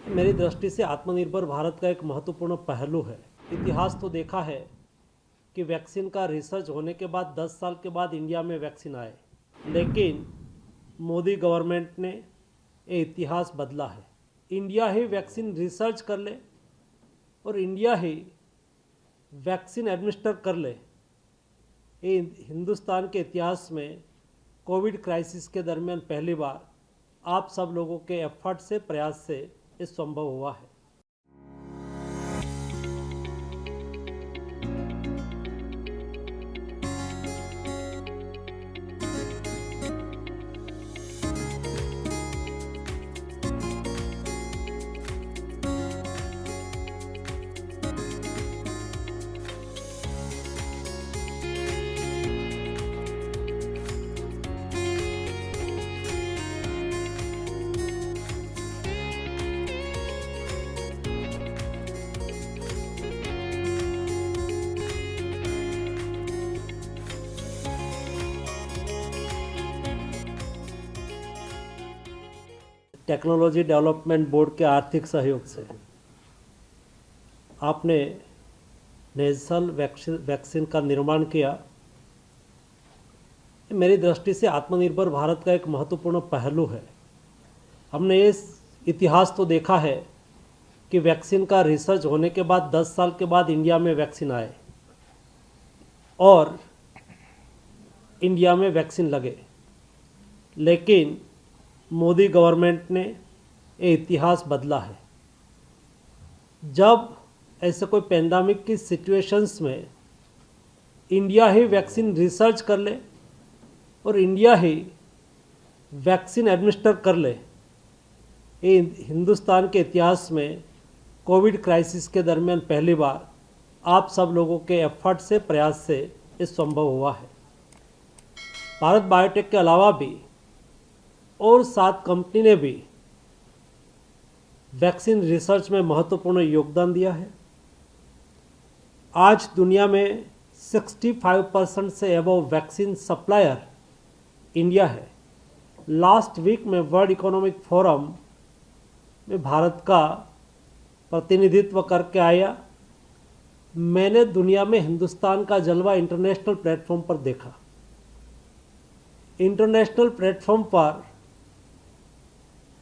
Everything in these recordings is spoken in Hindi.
मेरी दृष्टि से आत्मनिर्भर भारत का एक महत्वपूर्ण पहलू है। इतिहास तो देखा है कि वैक्सीन का रिसर्च होने के बाद 10 साल के बाद इंडिया में वैक्सीन आए, लेकिन मोदी गवर्नमेंट ने ये इतिहास बदला है। इंडिया ही वैक्सीन रिसर्च कर ले और इंडिया ही वैक्सीन एडमिनिस्टर कर ले, ये हिंदुस्तान के इतिहास में कोविड क्राइसिस के दरमियान पहली बार आप सब लोगों के एफर्ट से, प्रयास से ये संभव हुआ है। टेक्नोलॉजी डेवलपमेंट बोर्ड के आर्थिक सहयोग से आपने नेशनल वैक्सीन का निर्माण किया। मेरी दृष्टि से आत्मनिर्भर भारत का एक महत्वपूर्ण पहलू है। हमने ये इतिहास तो देखा है कि वैक्सीन का रिसर्च होने के बाद 10 साल के बाद इंडिया में वैक्सीन आए और इंडिया में वैक्सीन लगे, लेकिन मोदी गवर्नमेंट ने ये इतिहास बदला है। जब ऐसे कोई पेंडेमिक की सिचुएशंस में इंडिया ही वैक्सीन रिसर्च कर ले और इंडिया ही वैक्सीन एडमिनिस्टर कर ले, ये हिंदुस्तान के इतिहास में कोविड क्राइसिस के दरमियान पहली बार आप सब लोगों के एफर्ट से, प्रयास से ये संभव हुआ है। भारत बायोटेक के अलावा भी और 7 कंपनी ने भी वैक्सीन रिसर्च में महत्वपूर्ण योगदान दिया है। आज दुनिया में 65% से अबव वैक्सीन सप्लायर इंडिया है। लास्ट वीक में वर्ल्ड इकोनॉमिक फोरम में भारत का प्रतिनिधित्व करके आया। मैंने दुनिया में हिंदुस्तान का जलवा इंटरनेशनल प्लेटफॉर्म पर देखा। इंटरनेशनल प्लेटफॉर्म पर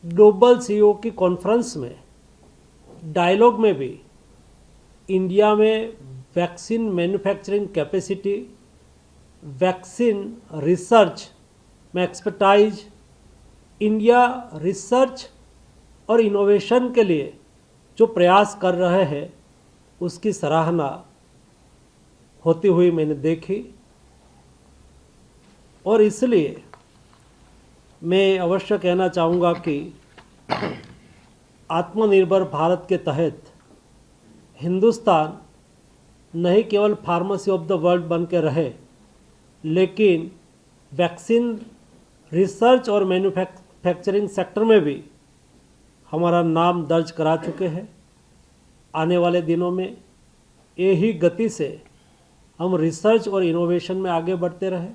ग्लोबल सीईओ की कॉन्फ्रेंस में, डायलॉग में भी इंडिया में vaccine manufacturing capacity, vaccine research में एक्सपर्टाइज, इंडिया रिसर्च और इनोवेशन के लिए जो प्रयास कर रहे हैं उसकी सराहना होती हुई मैंने देखी। और इसलिए मैं अवश्य कहना चाहूँगा कि आत्मनिर्भर भारत के तहत हिंदुस्तान नहीं केवल फार्मेसी ऑफ द वर्ल्ड बन के रहे, लेकिन वैक्सीन रिसर्च और मैन्युफैक्चरिंग सेक्टर में भी हमारा नाम दर्ज करा चुके हैं। आने वाले दिनों में यही गति से हम रिसर्च और इनोवेशन में आगे बढ़ते रहें।